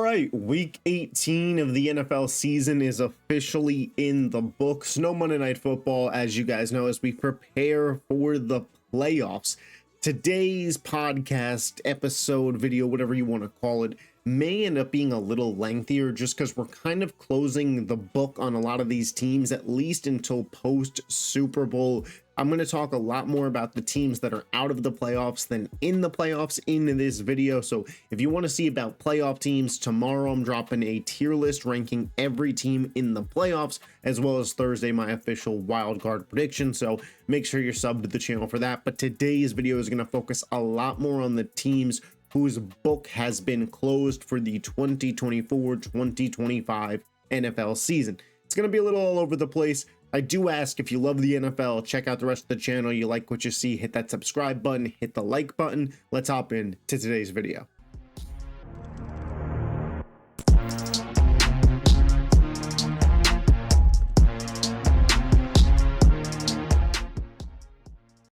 right, week 18 of the NFL season is officially in the books. No Monday Night Football, as you guys know, as we prepare for the playoffs. Today's podcast, episode, video, whatever you want to call it, may end up being a little lengthier just because we're kind of closing the book on a lot of these teams, at least until post Super Bowl. I'm going to talk a lot more about the teams that are out of the playoffs than in the playoffs in this video. So if you want to see about playoff teams, tomorrow I'm dropping a tier list ranking every team in the playoffs, as well as Thursday, my official wildcard prediction. So make sure you're subbed to the channel for that. But today's video is going to focus a lot more on the teams whose book has been closed for the 2024-2025 NFL season. It's going to be a little all over the place. I do ask, if you love the NFL, check out the rest of the channel. You like what you see, hit that subscribe button, hit the like button. Let's hop in to today's video.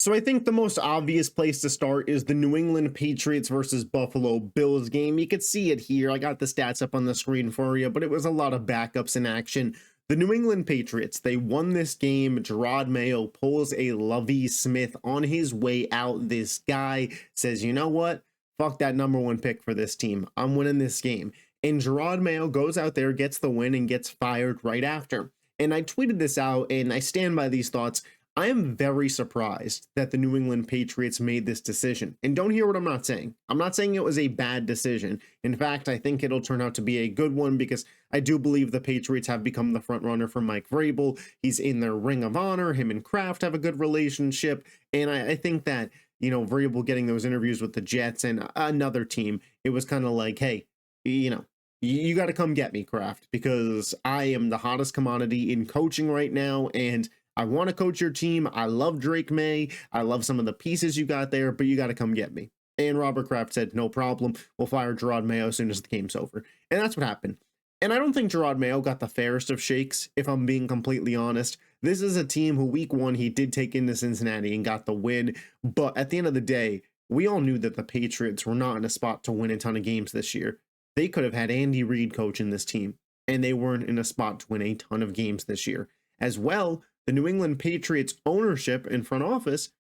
So I think the most obvious place to start is the New England Patriots versus Buffalo Bills game. You could see it here. I got the stats up on the screen for you, but it was a lot of backups in action. The New England Patriots, they won this game. Jerod Mayo pulls a Lovie Smith on his way out. This guy says, you know what? Fuck that #1 pick for this team. I'm winning this game. And Jerod Mayo goes out there, gets the win, and gets fired right after. And I tweeted this out, and I stand by these thoughts. I am very surprised that the New England Patriots made this decision. And don't hear what I'm not saying. I'm not saying it was a bad decision. In fact, I think it'll turn out to be a good one because I do believe the Patriots have become the front runner for Mike Vrabel. He's in their ring of honor. Him and Kraft have a good relationship. And I think that, you know, Vrabel getting those interviews with the Jets and another team, it was kind of like, hey, you know, you got to come get me, Kraft, because I am the hottest commodity in coaching right now. And I want to coach your team. I love Drake May. I love some of the pieces you got there, but you got to come get me. And Robert Kraft said, no problem. We'll fire Jerod Mayo as soon as the game's over. And that's what happened. And I don't think Jerod Mayo got the fairest of shakes, if I'm being completely honest. This is a team who week 1, he did take into Cincinnati and got the win. But at the end of the day, we all knew that the Patriots were not in a spot to win a ton of games this year. They could have had Andy Reid coaching this team, and they weren't in a spot to win a ton of games this year. As well, the New England Patriots ownership and front office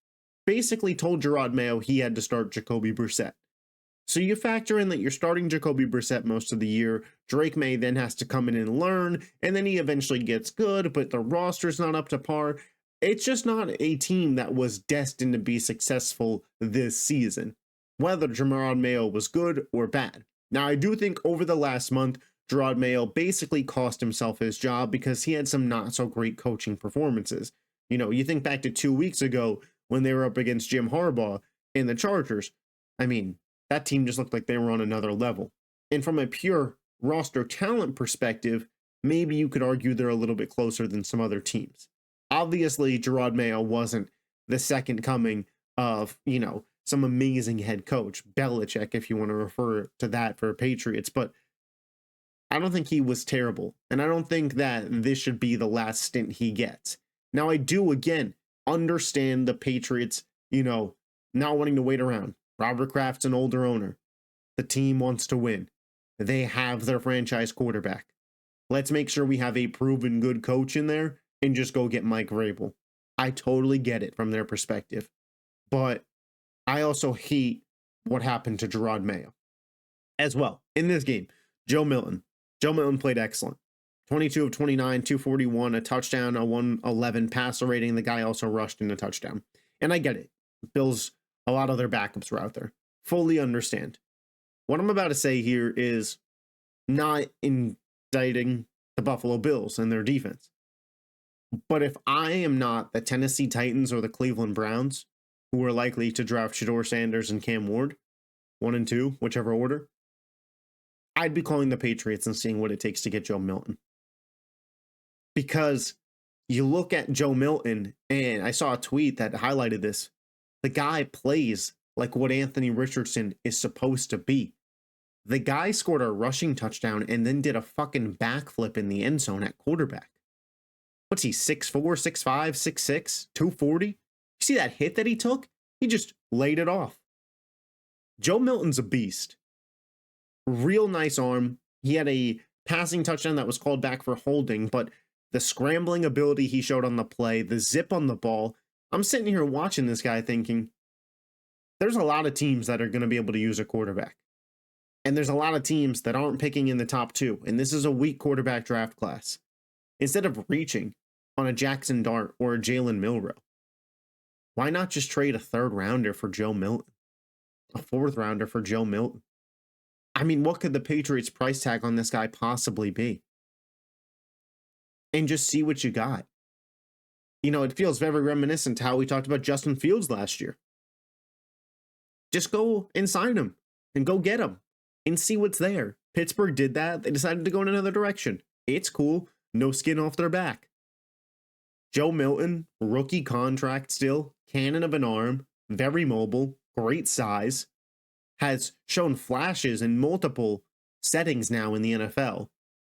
basically told Jerod Mayo he had to start Jacoby Brissett. So you factor in that you're starting Jacoby Brissett most of the year. Drake May then has to come in and learn, and then he eventually gets good, but the roster's not up to par. It's just not a team that was destined to be successful this season, whether Jerod Mayo was good or bad. Now, I do think over the last month, Jerod Mayo basically cost himself his job because he had some not so great coaching performances. You know, you think back to 2 weeks ago when they were up against Jim Harbaugh in the Chargers. I mean, that team just looked like they were on another level. And from a pure roster talent perspective, maybe you could argue they're a little bit closer than some other teams. Obviously, Jerod Mayo wasn't the second coming of, you know, some amazing head coach, Belichick, if you want to refer to that for Patriots, but I don't think he was terrible, and I don't think that this should be the last stint he gets. Now, I do, again, understand the Patriots, you know, not wanting to wait around. Robert Kraft's an older owner. The team wants to win. They have their franchise quarterback. Let's make sure we have a proven good coach in there and just go get Mike Vrabel. I totally get it from their perspective, but I also hate what happened to Jerod Mayo as well. In this game, Joe Milton played excellent. 22 of 29, 241, a touchdown, a 111 passer rating. The guy also rushed in a touchdown. And I get it. Bills, a lot of their backups were out there. Fully understand. What I'm about to say here is not indicting the Buffalo Bills and their defense. But if I am not the Tennessee Titans or the Cleveland Browns, who are likely to draft Shedeur Sanders and Cam Ward, 1 and 2, whichever order, I'd be calling the Patriots and seeing what it takes to get Joe Milton. Because you look at Joe Milton, and I saw a tweet that highlighted this. The guy plays like what Anthony Richardson is supposed to be. The guy scored a rushing touchdown and then did a fucking backflip in the end zone at quarterback. What's he, 6'4", 6'5", 6'6", 240? You see that hit that he took? He just laid it off. Joe Milton's a beast. Real nice arm, He had a passing touchdown that was called back for holding, but the scrambling ability he showed on the play, the zip on the ball, I'm sitting here watching this guy thinking, there's a lot of teams that are going to be able to use a quarterback. And there's a lot of teams that aren't picking in the top 2. And this is a weak quarterback draft class. Instead of reaching on a Jackson Dart or a Jalen Milroe, why not just trade a 3rd rounder for Joe Milton? A 4th rounder for Joe Milton? I mean, what could the Patriots price tag on this guy possibly be? And just see what you got. You know, it feels very reminiscent to how we talked about Justin Fields last year. Just go and sign him and go get him and see what's there. Pittsburgh did that. They decided to go in another direction. It's cool. No skin off their back. Joe Milton, rookie contract still, cannon of an arm, very mobile, great size, has shown flashes in multiple settings now in the NFL.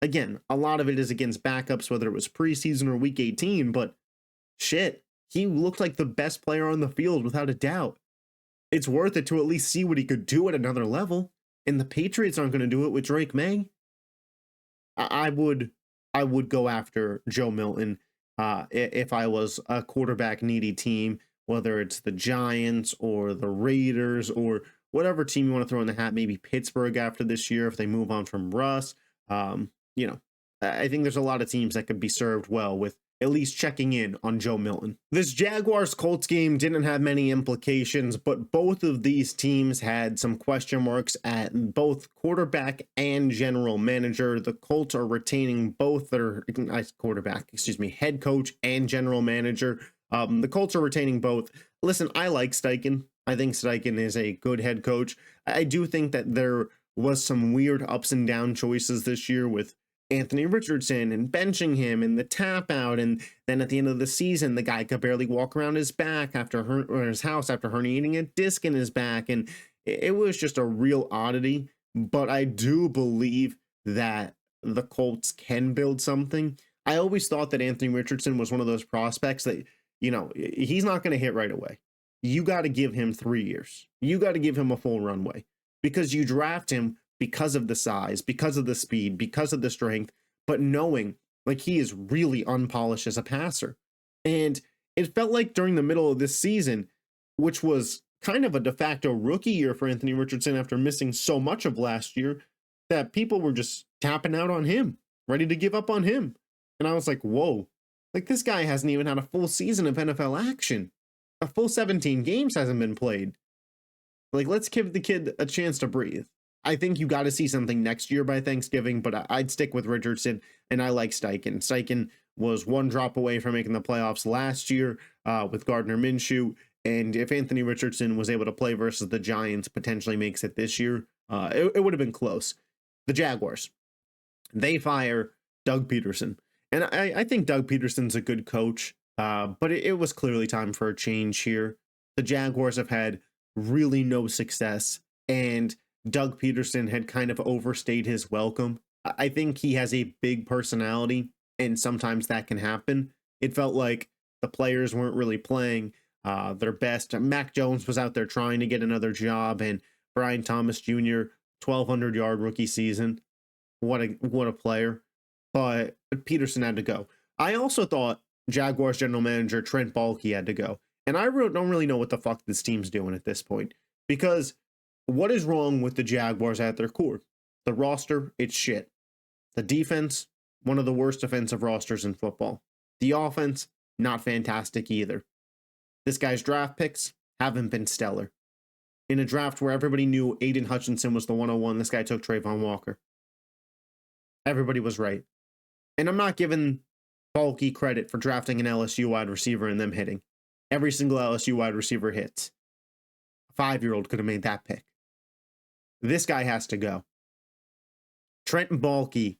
Again, a lot of it is against backups, whether it was preseason or week 18, but shit, he looked like the best player on the field without a doubt. It's worth it to at least see what he could do at another level, and the Patriots aren't going to do it with Drake May. I would go after Joe Milton if I was a quarterback needy team, whether it's the Giants or the Raiders or whatever team you want to throw in the hat, maybe Pittsburgh after this year if they move on from Russ. You know, I think there's a lot of teams that could be served well with at least checking in on Joe Milton. This Jaguars-Colts game didn't have many implications, but both of these teams had some question marks at both quarterback and general manager. The Colts are retaining both their head coach and general manager. The Colts are retaining both. Listen, I like Steichen. I think Steichen is a good head coach. I do think that there was some weird ups and down choices this year with Anthony Richardson and benching him and the tap out, and then at the end of the season the guy could barely walk around his back or his house after herniating a disc in his back, and it was just a real oddity. But I do believe that the Colts can build something. I always thought that Anthony Richardson was one of those prospects that, you know, he's not going to hit right away. You got to give him 3 years. You got to give him a full runway, because you draft him because of the size, because of the speed, because of the strength, but knowing like he is really unpolished as a passer. And it felt like during the middle of this season, which was kind of a de facto rookie year for Anthony Richardson after missing so much of last year, that people were just tapping out on him, ready to give up on him. And I was like, whoa, like this guy hasn't even had a full season of NFL action. A full 17 games hasn't been played. Like, let's give the kid a chance to breathe. I think you got to see something next year by Thanksgiving, but I'd stick with Richardson, and I like Steichen. Steichen was one drop away from making the playoffs last year with Gardner Minshew, and if Anthony Richardson was able to play versus the Giants, potentially makes it this year, it would have been close. The Jaguars, they fire Doug Pederson, and I think Doug Peterson's a good coach, but it was clearly time for a change here. The Jaguars have had really no success, and Doug Pederson had kind of overstayed his welcome. I think he has a big personality, and sometimes that can happen. It felt like the players weren't really playing their best. Mac Jones was out there trying to get another job, and Brian Thomas Jr., 1,200-yard rookie season. What a player. But Pederson had to go. I also thought Jaguars general manager Trent Baalke had to go. And I don't really know what the fuck this team's doing at this point, because what is wrong with the Jaguars at their core? The roster, it's shit. The defense, one of the worst defensive rosters in football. The offense, not fantastic either. This guy's draft picks haven't been stellar. In a draft where everybody knew Aiden Hutchinson was the 101, this guy took Trayvon Walker. Everybody was right. And I'm not giving Baalke credit for drafting an LSU wide receiver and them hitting. Every single LSU wide receiver hits. A 5-year-old could have made that pick. This guy has to go. Trent Baalke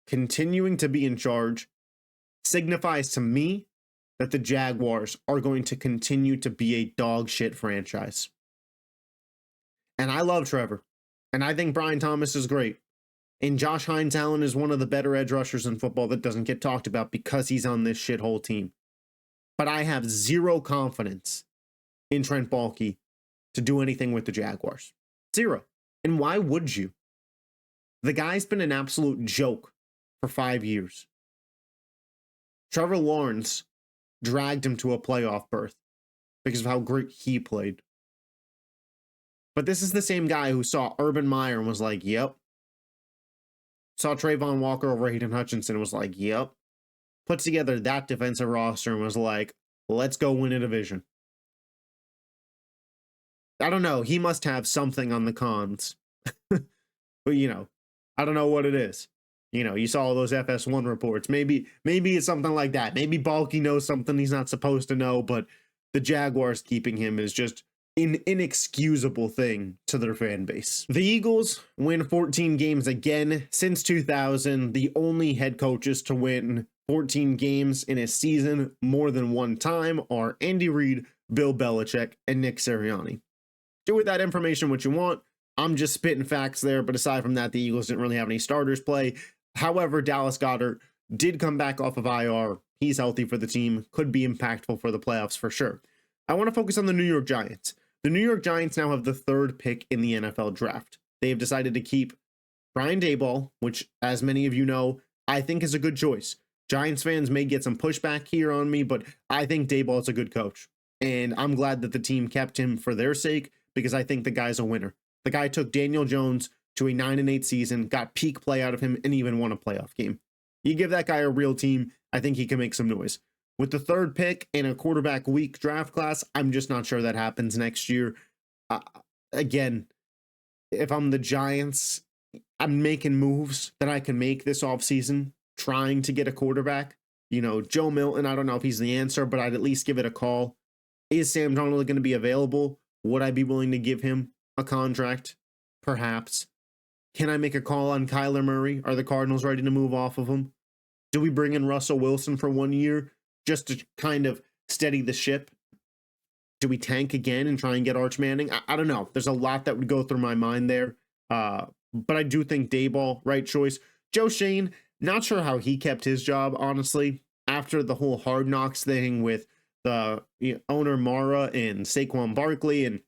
continuing to be in charge signifies to me that the Jaguars are going to continue to be a dog shit franchise. And I love Trevor. And I think Brian Thomas is great. And Josh Hines-Allen is one of the better edge rushers in football that doesn't get talked about because he's on this shithole team. But I have zero confidence in Trent Baalke to do anything with the Jaguars. Zero. And why would you? The guy's been an absolute joke for 5 years. Trevor Lawrence dragged him to a playoff berth because of how great he played. But this is the same guy who saw Urban Meyer and was like, yep. Saw Trayvon Walker over Hayden Hutchinson and was like, yep. Put together that defensive roster and was like, let's go win a division. I don't know. He must have something on the cons. But, I don't know what it is. You saw all those FS1 reports. Maybe it's something like that. Maybe Baalke knows something he's not supposed to know, but the Jaguars keeping him is just an inexcusable thing to their fan base. The Eagles win 14 games again since 2000, the only head coaches to win 14 games in a season more than one time are Andy Reid, Bill Belichick, and Nick Sirianni. Do with that information what you want. I'm just spitting facts there, but aside from that, the Eagles didn't really have any starters play. However, Dallas Goedert did come back off of IR. He's healthy for the team, could be impactful for the playoffs for sure. I want to focus on the New York Giants. The New York Giants now have the third pick in the NFL draft. They have decided to keep Brian Daboll, which, as many of you know, I think is a good choice. Giants fans may get some pushback here on me, but I think Daboll is a good coach. And I'm glad that the team kept him for their sake because I think the guy's a winner. The guy took Daniel Jones to a 9-8 season, got peak play out of him, and even won a playoff game. You give that guy a real team, I think he can make some noise. With the third pick in a quarterback weak draft class, I'm just not sure that happens next year. Again, if I'm the Giants, I'm making moves that I can make this offseason, trying to get a quarterback. Joe Milton, I don't know if he's the answer, but I'd at least give it a call. Is Sam Darnold going to be available? Would I be willing to give him a contract? Perhaps. Can I make a call on Kyler Murray? Are the Cardinals ready to move off of him? Do we bring in Russell Wilson for 1 year just to kind of steady the ship? Do we tank again and try and get Arch Manning? I don't know. There's a lot that would go through my mind there. But I do think Daboll, right choice. Joe Schoen, not sure how he kept his job, honestly, after the whole Hard Knocks thing with the owner Mara and Saquon Barkley, and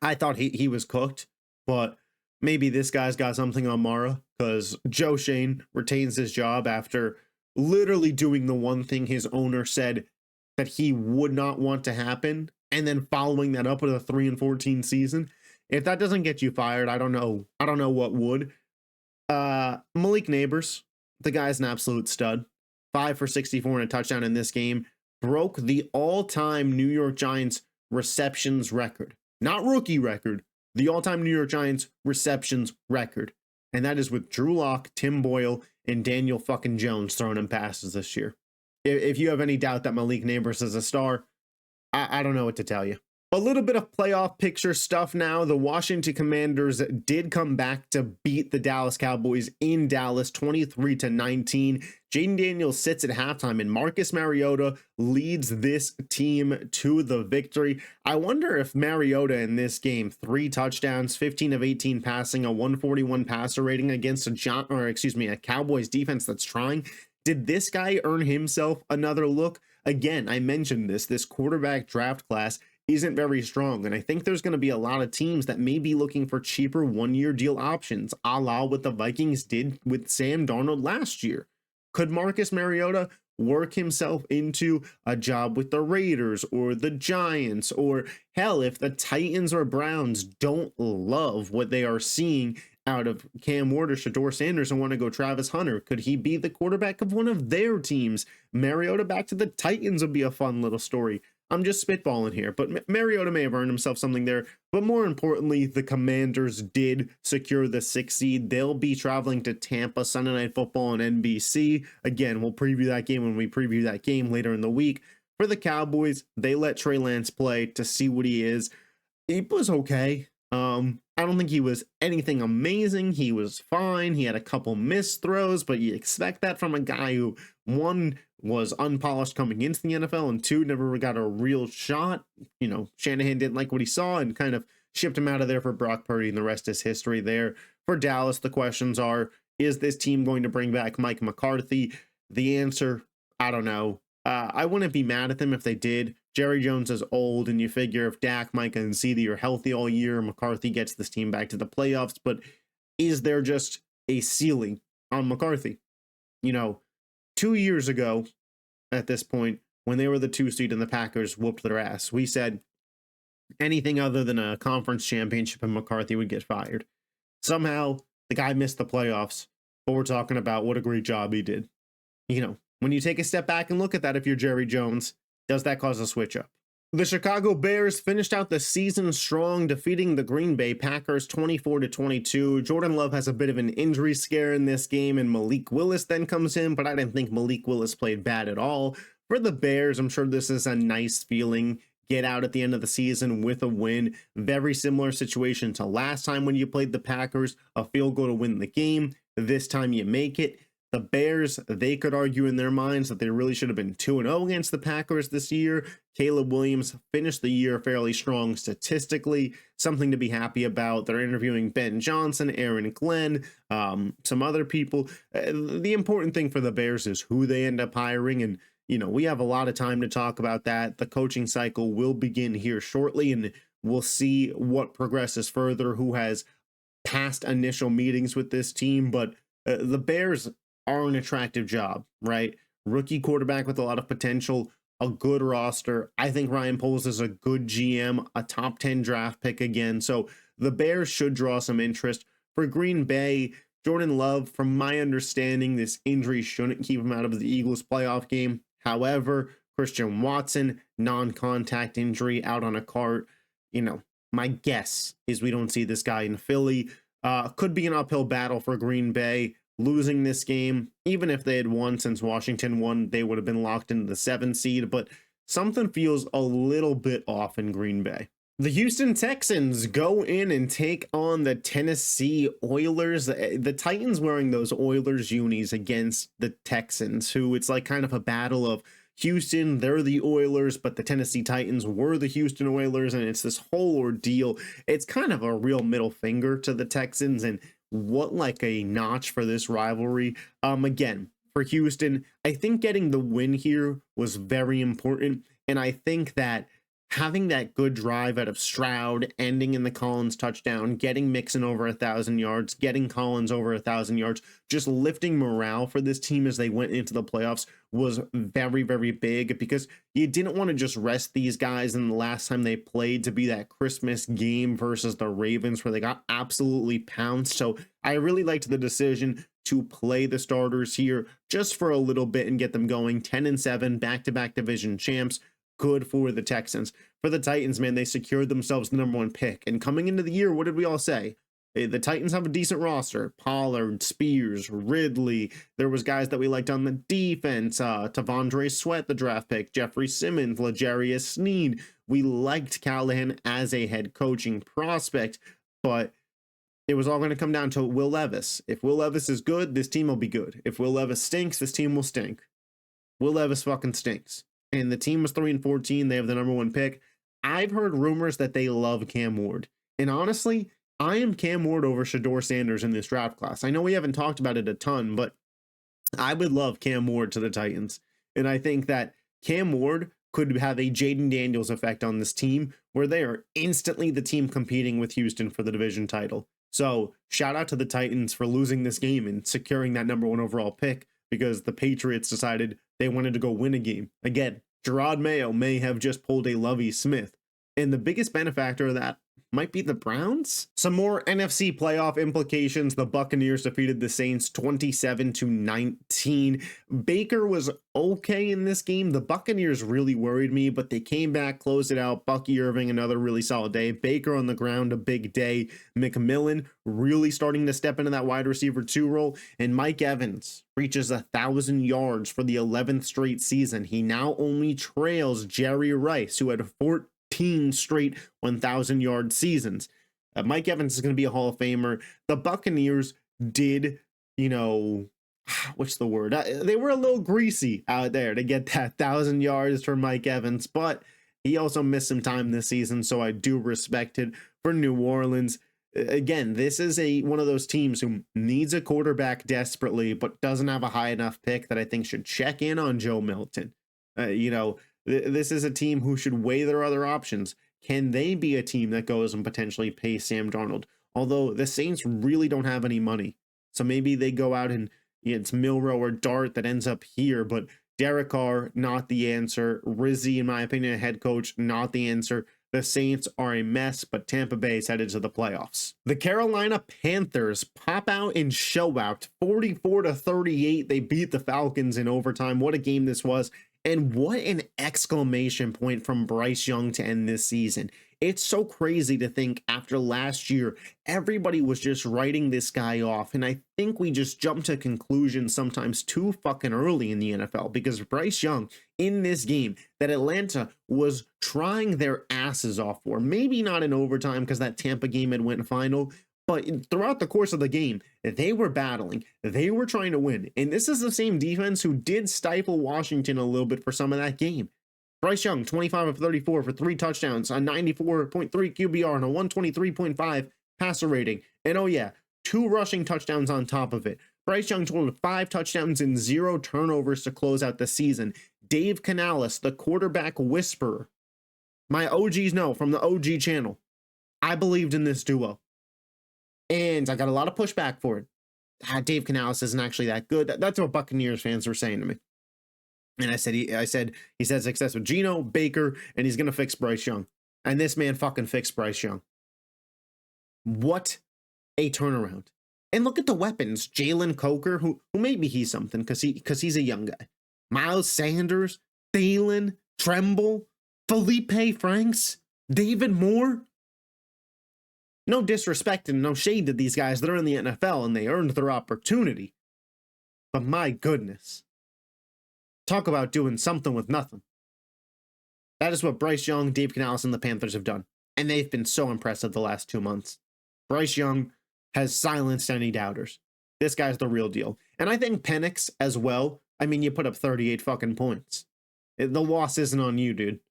I thought he was cooked, but maybe this guy's got something on Mara, because Joe Schoen retains his job after literally doing the one thing his owner said that he would not want to happen, and then following that up with a 3-14 season. If that doesn't get you fired, I don't know what would. Malik Neighbors, the guy's an absolute stud. 5 for 64 and a touchdown in this game. Broke the all-time New York Giants receptions record. Not rookie record, the all-time New York Giants receptions record. And that is with Drew Lock, Tim Boyle, and Daniel fucking Jones throwing him passes this year. If you have any doubt that Malik Neighbors is a star, I don't know what to tell you. A little bit of playoff picture stuff now. The Washington Commanders did come back to beat the Dallas Cowboys in Dallas 23-19. Jaden Daniels sits at halftime and Marcus Mariota leads this team to the victory. I wonder if Mariota in this game, 3 touchdowns, 15 of 18 passing, a 141 passer rating against a Cowboys defense that's trying. Did this guy earn himself another look? Again, I mentioned this quarterback draft class isn't very strong, and I think there's going to be a lot of teams that may be looking for cheaper one-year deal options, a la what the Vikings did with Sam Darnold last year. Could Marcus Mariota work himself into a job with the Raiders or the Giants, or hell, if the Titans or Browns don't love what they are seeing out of Cam Ward or Shedeur Sanders and want to go Travis Hunter, could he be the quarterback of one of their teams? Mariota back to the Titans would be a fun little story. I'm just spitballing here, but Mariota may have earned himself something there. But more importantly, the Commanders did secure the 6th seed. They'll be traveling to Tampa Sunday Night Football on NBC. Again, we'll preview that game when we preview that game later in the week. For the Cowboys, they let Trey Lance play to see what he is. He was okay. I don't think he was anything amazing. He was fine. He had a couple missed throws, but you expect that from a guy who, 1, was unpolished coming into the NFL, and 2, never got a real shot. Shanahan didn't like what he saw and kind of shipped him out of there for Brock Purdy, and the rest is history there. For Dallas, the questions are, is this team going to bring back Mike McCarthy? The answer, I don't know. I wouldn't be mad at them if they did. Jerry Jones is old, and you figure if Dak, Micah, and Ceedee are healthy all year, McCarthy gets this team back to the playoffs. But is there just a ceiling on McCarthy. You know, 2 years ago at this point, when they were the 2 seed and the Packers whooped their ass, we said anything other than a conference championship and McCarthy would get fired. Somehow the guy missed the playoffs, but we're talking about what a great job he did. When you take a step back and look at that, if you're Jerry Jones, does that cause a switch up? The Chicago Bears finished out the season strong, defeating the Green Bay Packers 24-22. Jordan Love has a bit of an injury scare in this game, and Malik Willis then comes in, but I didn't think Malik Willis played bad at all. For the Bears, I'm sure this is a nice feeling. Get out at the end of the season with a win. Very similar situation to last time when you played the Packers, a field goal to win the game. This time you make it. The Bears, they could argue in their minds that they really should have been 2-0 against the Packers this year. Caleb Williams finished the year fairly strong statistically, something to be happy about. They're interviewing Ben Johnson, Aaron Glenn, some other people. The important thing for the Bears is who they end up hiring, and we have a lot of time to talk about that. The coaching cycle will begin here shortly, and we'll see what progresses further, who has past initial meetings with this team. But the Bears are an attractive job, right? Rookie quarterback with a lot of potential, a good roster. I think Ryan Poles is a good GM, a top 10 draft pick again. So the Bears should draw some interest. For Green Bay, Jordan Love, from my understanding, this injury shouldn't keep him out of the Eagles playoff game. However, Christian Watson, non-contact injury out on a cart. My guess is we don't see this guy in Philly. Could be an uphill battle for Green Bay. Losing this game, even if they had won, since Washington won, they would have been locked into the 7th seed, but something feels a little bit off in Green Bay. The Houston Texans go in and take on the Tennessee Oilers. The Titans wearing those Oilers unis against the Texans, who it's like kind of a battle of Houston, they're the Oilers, but the Tennessee Titans were the Houston Oilers, and it's this whole ordeal. It's kind of a real middle finger to the Texans, and what like a notch for this rivalry. Again, for Houston, I think getting the win here was very important, and I think that having that good drive out of Stroud, ending in the Collins touchdown, getting Mixon over 1,000 yards, getting Collins over 1,000 yards, just lifting morale for this team as they went into the playoffs was very, very big, because you didn't want to just rest these guys in the last time they played to be that Christmas game versus the Ravens where they got absolutely pounced. So I really liked the decision to play the starters here just for a little bit and get them going. 10-7, back-to-back division champs. Good for the Texans. For the Titans, man, they secured themselves the #1 pick. And coming into the year, what did we all say? The Titans have a decent roster. Pollard, Spears, Ridley. There was guys that we liked on the defense. Tavondre Sweat, the draft pick. Jeffrey Simmons, L'Jarius Sneed. We liked Callahan as a head coaching prospect, but it was all going to come down to Will Levis. If Will Levis is good, this team will be good. If Will Levis stinks, this team will stink. Will Levis fucking stinks. And the team was 3-14. They have the #1 pick. I've heard rumors that they love Cam Ward. And honestly, I am Cam Ward over Shedeur Sanders in this draft class. I know we haven't talked about it a ton, but I would love Cam Ward to the Titans. And I think that Cam Ward could have a Jaden Daniels effect on this team, where they are instantly the team competing with Houston for the division title. So shout out to the Titans for losing this game and securing that #1 overall pick, because the Patriots decided they wanted to go win a game. Again, Jerod Mayo may have just pulled a Lovie Smith. And the biggest benefactor of that might be the Browns. Some more NFC playoff implications. The Buccaneers defeated the Saints 27-19. Baker was okay in this game. The Buccaneers really worried me, but they came back, closed it out. Bucky Irving, another really solid day. Baker on the ground, a big day. McMillan really starting to step into that wide receiver 2 role. And Mike Evans reaches 1,000 yards for the 11th straight season. He now only trails Jerry Rice, who had 14 straight 1,000-yard seasons. Mike Evans is going to be a Hall of Famer. The Buccaneers did, what's the word? They were a little greasy out there to get that 1,000 yards for Mike Evans, but he also missed some time this season, so I do respect it. For New Orleans, again, this is one of those teams who needs a quarterback desperately, but doesn't have a high enough pick that I think should check in on Joe Milton. This is a team who should weigh their other options. Can they be a team that goes and potentially pays Sam Darnold? Although the Saints really don't have any money. So maybe they go out and it's Milrow or Dart that ends up here, but Derek Carr, not the answer. Rizzi, in my opinion, a head coach, not the answer. The Saints are a mess, but Tampa Bay is headed to the playoffs. The Carolina Panthers pop out and show out 44-38. They beat the Falcons in overtime. What a game this was. And what an exclamation point from Bryce Young to end this season. It's so crazy to think after last year, everybody was just writing this guy off. And I think we just jump to conclusions sometimes too fucking early in the NFL, because Bryce Young in this game that Atlanta was trying their asses off for, maybe not in overtime because that Tampa game had went final, but throughout the course of the game, they were battling. They were trying to win. And this is the same defense who did stifle Washington a little bit for some of that game. Bryce Young, 25 of 34 for 3 touchdowns, a 94.3 QBR, and a 123.5 passer rating. And oh yeah, 2 rushing touchdowns on top of it. Bryce Young totaled 5 touchdowns and 0 turnovers to close out the season. Dave Canales, the quarterback whisperer. My OGs know from the OG channel, I believed in this duo. And I got a lot of pushback for it. Dave Canales isn't actually that good. That's what Buccaneers fans were saying to me. And I said he's had success with Geno, Baker, and he's going to fix Bryce Young. And this man fucking fixed Bryce Young. What a turnaround. And look at the weapons. Jalen Coker, who maybe he's something because he's a young guy. Miles Sanders, Thielen, Tremble, Felipe Franks, David Moore. No disrespect and no shade to these guys. They're in the NFL and they earned their opportunity. But my goodness. Talk about doing something with nothing. That is what Bryce Young, Dave Canales, and the Panthers have done. And they've been so impressive the last 2 months. Bryce Young has silenced any doubters. This guy's the real deal. And I think Penix as well. I mean, you put up 38 fucking points. The loss isn't on you, dude.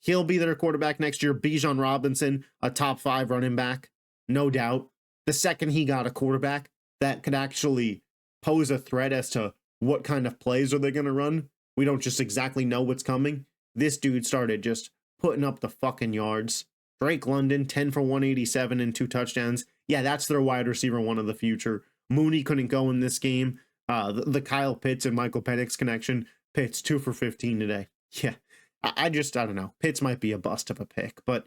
He'll be their quarterback next year. Bijan Robinson, a top 5 running back, no doubt. The second he got a quarterback that could actually pose a threat as to what kind of plays are they going to run, we don't just exactly know what's coming. This dude started just putting up the fucking yards. Drake London, 10 for 187 and 2 touchdowns. Yeah, that's their wide receiver 1 of the future. Mooney couldn't go in this game. The Kyle Pitts and Michael Penix connection. Pitts, 2 for 15 today. Yeah. I don't know. Pitts might be a bust of a pick, but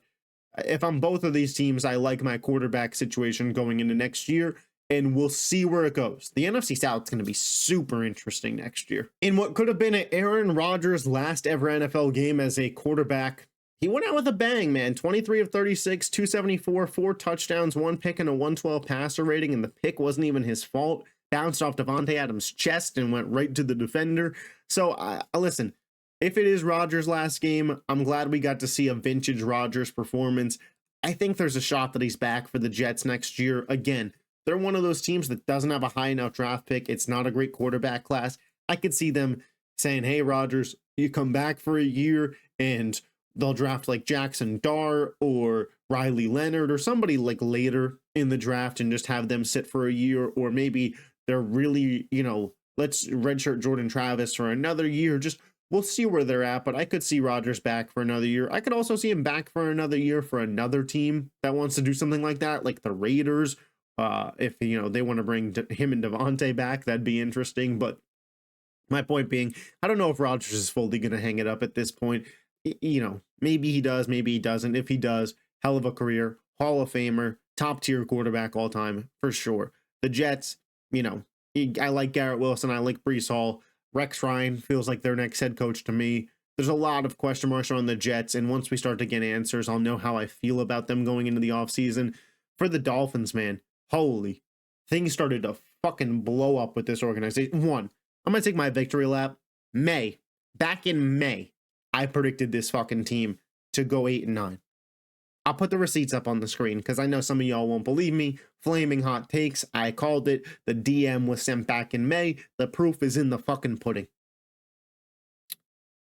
if I'm both of these teams, I like my quarterback situation going into next year, and we'll see where it goes. The NFC South is going to be super interesting next year. In what could have been an Aaron Rodgers' last ever NFL game as a quarterback, he went out with a bang, man. 23 of 36, 274, 4 touchdowns, 1 pick, and a 112 passer rating, and the pick wasn't even his fault. Bounced off Devontae Adams' chest and went right to the defender. So, listen. If it is Rodgers' last game, I'm glad we got to see a vintage Rodgers performance. I think there's a shot that he's back for the Jets next year. Again, they're one of those teams that doesn't have a high enough draft pick. It's not a great quarterback class. I could see them saying, hey, Rodgers, you come back for a year and they'll draft like Jackson Dart or Riley Leonard or somebody like later in the draft and just have them sit for a year. Or maybe they're really, let's redshirt Jordan Travis for another year. We'll see where they're at, but I could see Rodgers back for another year. I could also see him back for another year for another team that wants to do something like that, like the Raiders. If, they want to bring him and Devontae back, that'd be interesting. But my point being, I don't know if Rodgers is fully going to hang it up at this point. Maybe he does, maybe he doesn't. If he does, hell of a career, Hall of Famer, top tier quarterback all time, for sure. The Jets, I like Garrett Wilson. I like Breece Hall. Rex Ryan feels like their next head coach to me. There's a lot of question marks on the Jets, and once we start to get answers, I'll know how I feel about them going into the offseason. For the Dolphins, man, holy, things started to fucking blow up with this organization. One, I'm going to take my victory lap. Back in May, I predicted this fucking team to go 8-9. I'll put the receipts up on the screen because I know some of y'all won't believe me. Flaming hot takes. I called it. The DM was sent back in May. The proof is in the fucking pudding.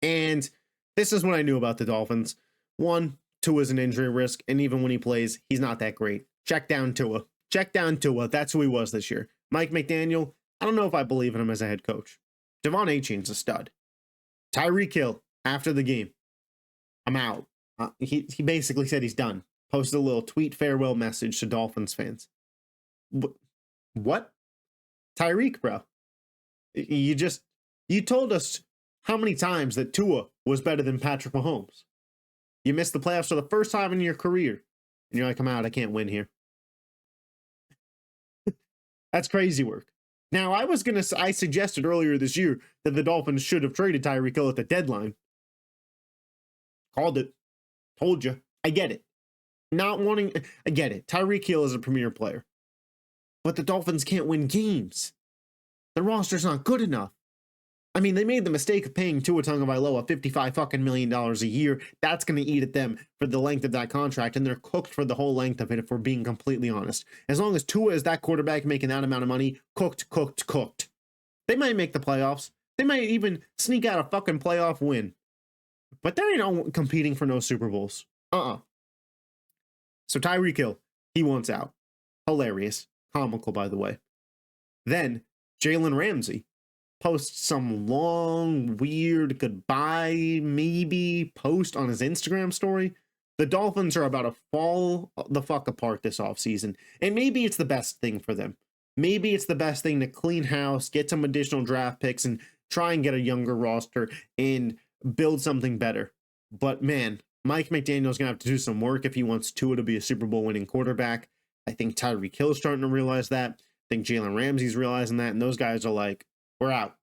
And this is what I knew about the Dolphins. 1, Tua is an injury risk, and even when he plays, he's not that great. Check down Tua. That's who he was this year. Mike McDaniel, I don't know if I believe in him as a head coach. Devon Achane's a stud. Tyreek Hill, after the game, I'm out. He basically said he's done. Posted a little tweet farewell message to Dolphins fans. What? Tyreek, bro. You told us how many times that Tua was better than Patrick Mahomes. You missed the playoffs for the first time in your career. And you're like, I'm out. I can't win here. That's crazy work. Now, I suggested earlier this year that the Dolphins should have traded Tyreek Hill at the deadline. Called it. Told you. I get it. I get it. Tyreek Hill is a premier player. But the Dolphins can't win games. The roster's not good enough. I mean, they made the mistake of paying Tua Tagovailoa $55 million a year. That's going to eat at them for the length of that contract, and they're cooked for the whole length of it, if we're being completely honest. As long as Tua is that quarterback making that amount of money, cooked. They might make the playoffs. They might even sneak out a fucking playoff win. But they ain't competing for no Super Bowls. So Tyreek Hill, he wants out. Hilarious. Comical, by the way. Then, Jalen Ramsey posts some long, weird goodbye, maybe, post on his Instagram story. The Dolphins are about to fall the fuck apart this offseason. And maybe it's the best thing for them. Maybe it's the best thing to clean house, get some additional draft picks, and try and get a younger roster and build something better. But man, Mike McDaniel's going to have to do some work if he wants Tua to be a Super Bowl winning quarterback. I think Tyreek Hill is starting to realize that. I think Jalen Ramsey's realizing that. And those guys are like, we're out.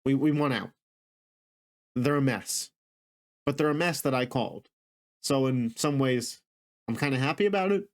We want out. They're a mess. But they're a mess that I called. So in some ways, I'm kind of happy about it.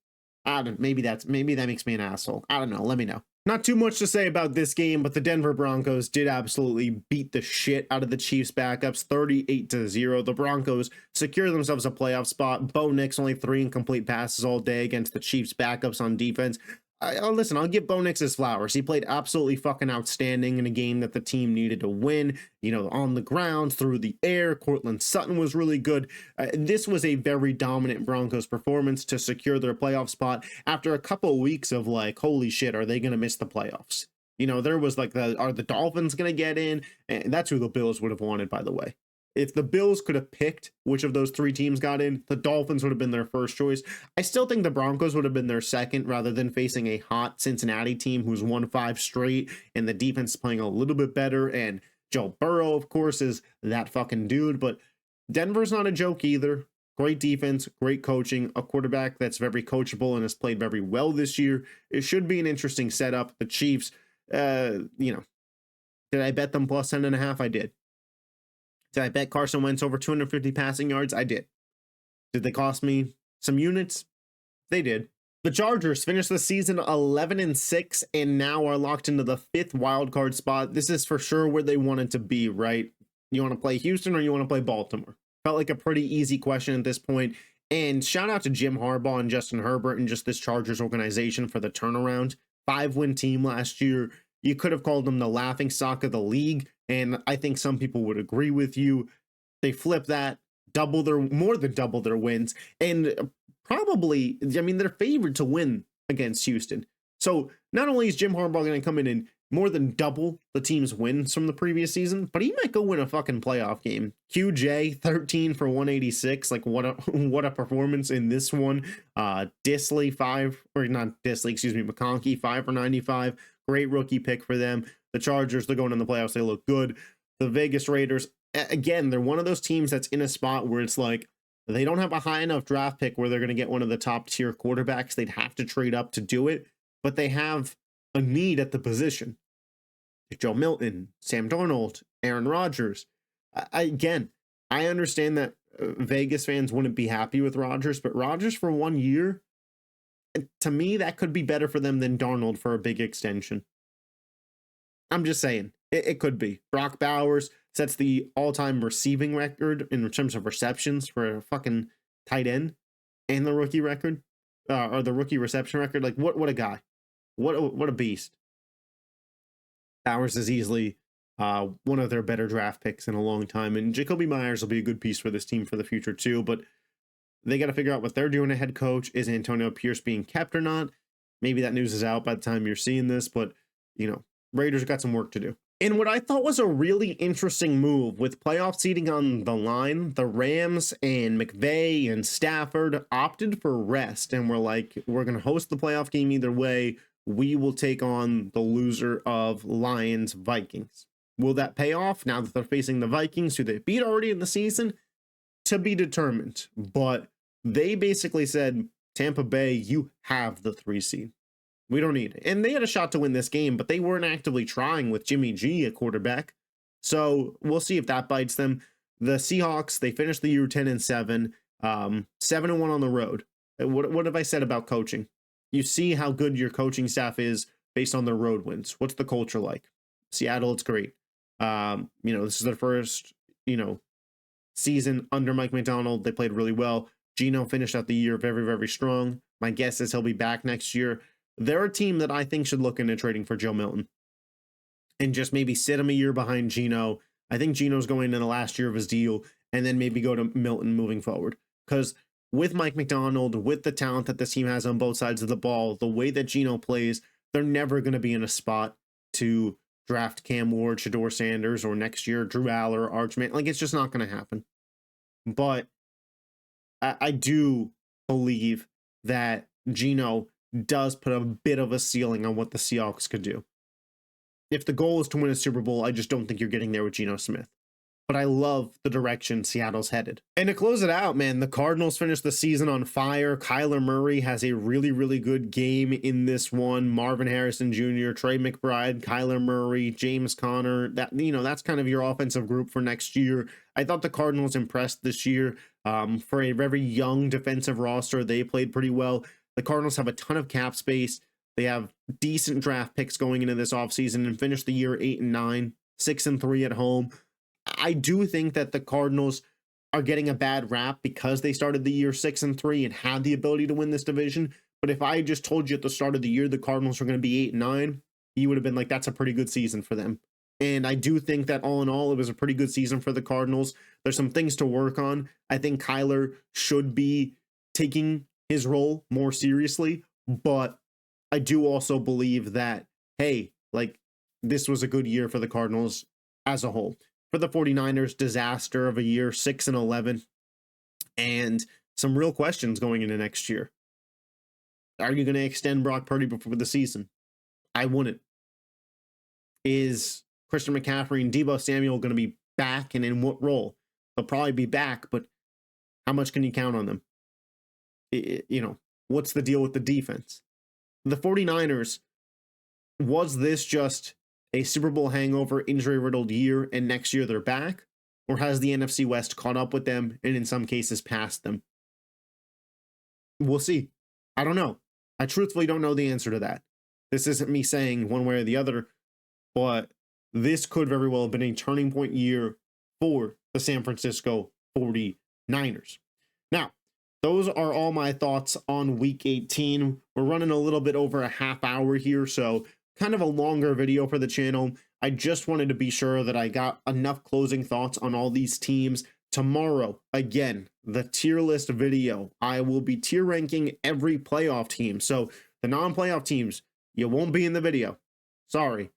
Maybe that makes me an asshole. I don't know. Let me know. Not too much to say about this game, but the Denver Broncos did absolutely beat the shit out of the Chiefs backups, 38-0. The Broncos secure themselves a playoff spot. Bo Nix only 3 incomplete passes all day against the Chiefs backups on defense. Listen, I'll give Bo Nix his flowers. He played absolutely fucking outstanding in a game that the team needed to win. You know, on the ground, through the air. Cortland Sutton was really good. This was a very dominant Broncos performance to secure their playoff spot after a couple of weeks of like, holy shit, are they going to miss the playoffs? You know, there was like, are the Dolphins going to get in? And that's who the Bills would have wanted, by the way. If the Bills could have picked which of those 3 teams got in, the Dolphins would have been their first choice. I still think the Broncos would have been their second rather than facing a hot Cincinnati team who's won 5 straight and the defense is playing a little bit better. And Joe Burrow, of course, is that fucking dude. But Denver's not a joke either. Great defense, great coaching, a quarterback that's very coachable and has played very well this year. It should be an interesting setup. The Chiefs, did I bet them plus 10.5? I did. Did I bet Carson Wentz over 250 passing yards? I did. Did they cost me some units? They did. The Chargers finished the season 11-6 and now are locked into the 5th wildcard spot. This is for sure where they wanted to be, right? You want to play Houston or you want to play Baltimore? Felt like a pretty easy question at this point. And shout out to Jim Harbaugh and Justin Herbert and just this Chargers organization for the turnaround. 5-win team last year. You could have called them the laughingstock of the league. And I think some people would agree with you. They flip that, more than double their wins. And probably, they're favored to win against Houston. So not only is Jim Harbaugh going to come in and more than double the team's wins from the previous season, but he might go win a fucking playoff game. QJ, 13 for 186. Like, what a performance in this one. McConkey, 5 for 95. Great rookie pick for them. The Chargers, they're going in the playoffs. They look good. The Vegas Raiders, again, they're one of those teams that's in a spot where it's like, they don't have a high enough draft pick where they're going to get one of the top tier quarterbacks. They'd have to trade up to do it, but they have a need at the position. Joe Milton, Sam Darnold, Aaron Rodgers. I understand that Vegas fans wouldn't be happy with Rodgers, but Rodgers for 1 year, to me, that could be better for them than Darnold for a big extension. I'm just saying, it could be. Brock Bowers sets the all-time receiving record in terms of receptions for a fucking tight end, and the rookie record, or the rookie reception record. Like, what a guy. What a beast. Bowers is easily one of their better draft picks in a long time, and Jacoby Myers will be a good piece for this team for the future too, but they got to figure out what they're doing at head coach. Is Antonio Pierce being kept or not? Maybe that news is out by the time you're seeing this, but, Raiders got some work to do. In what I thought was a really interesting move with playoff seeding on the line, the Rams and McVay and Stafford opted for rest and were like, we're going to host the playoff game either way. we will take on the loser of Lions Vikings. Will that pay off now that they're facing the Vikings, who they beat already in the season? To be determined. But they basically said, Tampa Bay, you have the 3 seed. We don't need it. And they had a shot to win this game, but they weren't actively trying with Jimmy G at quarterback. So we'll see if that bites them. The Seahawks, they finished the year 10-7, 7-1 on the road. What have I said about coaching? You see how good your coaching staff is based on their road wins. What's the culture like? Seattle, it's great. This is their first, season under Mike McDonald. They played really well. Geno finished out the year very, very strong. My guess is he'll be back next year. They're a team that I think should look into trading for Joe Milton and just maybe sit him a year behind Geno. I think Geno's going in the last year of his deal, and then maybe go to Milton moving forward. Because with Mike McDonald, with the talent that this team has on both sides of the ball, the way that Geno plays, they're never going to be in a spot to draft Cam Ward, Shedeur Sanders, or next year Drew Aller, Archman. Like, it's just not going to happen. But I do believe that Geno does put a bit of a ceiling on what the Seahawks could do. If the goal is to win a Super Bowl, I just don't think you're getting there with Geno Smith. But I love the direction Seattle's headed. And to close it out, man, the Cardinals finished the season on fire. Kyler Murray has a really, really good game in this one. Marvin Harrison Jr., Trey McBride, Kyler Murray, James Conner. That's kind of your offensive group for next year. I thought the Cardinals impressed this year. For a very young defensive roster, they played pretty well. The Cardinals have a ton of cap space. They have decent draft picks going into this offseason and finished the year 8-9, 6-3 at home. I do think that the Cardinals are getting a bad rap because they started the year 6-3 and had the ability to win this division. But if I just told you at the start of the year the Cardinals were going to be 8-9, you would have been like, that's a pretty good season for them. And I do think that all in all, it was a pretty good season for the Cardinals. There's some things to work on. I think Kyler should be taking his role more seriously, but I do also believe that, hey, like, this was a good year for the Cardinals as a whole. For the 49ers, disaster of a year, 6-11, and some real questions going into next year. Are you going to extend Brock Purdy before the season? I wouldn't. Is Christian McCaffrey and Deebo Samuel going to be back, and in what role? They'll probably be back, but how much can you count on them? What's the deal with the defense? The 49ers, was this just a Super Bowl hangover, injury-riddled year, and next year they're back? Or has the NFC West caught up with them and in some cases passed them? We'll see. I don't know. I truthfully don't know the answer to that. This isn't me saying one way or the other, but this could very well have been a turning point year for the San Francisco 49ers. Now, those are all my thoughts on Week 18. We're running a little bit over a half hour here, so kind of a longer video for the channel. I just wanted to be sure that I got enough closing thoughts on all these teams. Tomorrow, again, the tier list video. I will be tier ranking every playoff team. So the non-playoff teams, you won't be in the video. Sorry.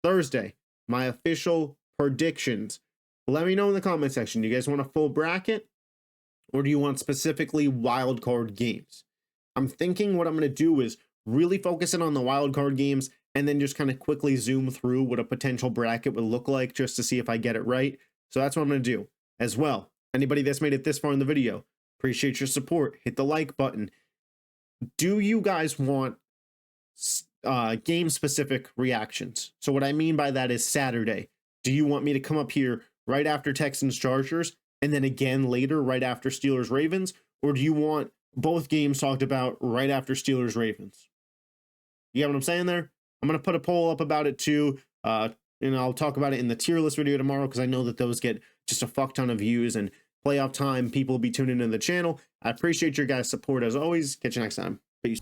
Thursday, my official predictions. Let me know in the comment section. Do you guys want a full bracket? Or do you want specifically wild card games? I'm thinking what I'm going to do is really focus in on the wild card games and then just kind of quickly zoom through what a potential bracket would look like just to see if I get it right. So that's what I'm going to do as well. Anybody that's made it this far in the video, appreciate your support. Hit the like button. Do you guys want game specific reactions? So what I mean by that is Saturday. Do you want me to come up here right after Texans Chargers and then again later right after Steelers Ravens? Or do you want both games talked about right after Steelers Ravens? You get what I'm saying there? I'm going to put a poll up about it too. And I'll talk about it in the tier list video tomorrow because I know that those get just a fuck ton of views, and playoff time, people will be tuning into the channel. I appreciate your guys' support as always. Catch you next time. Peace.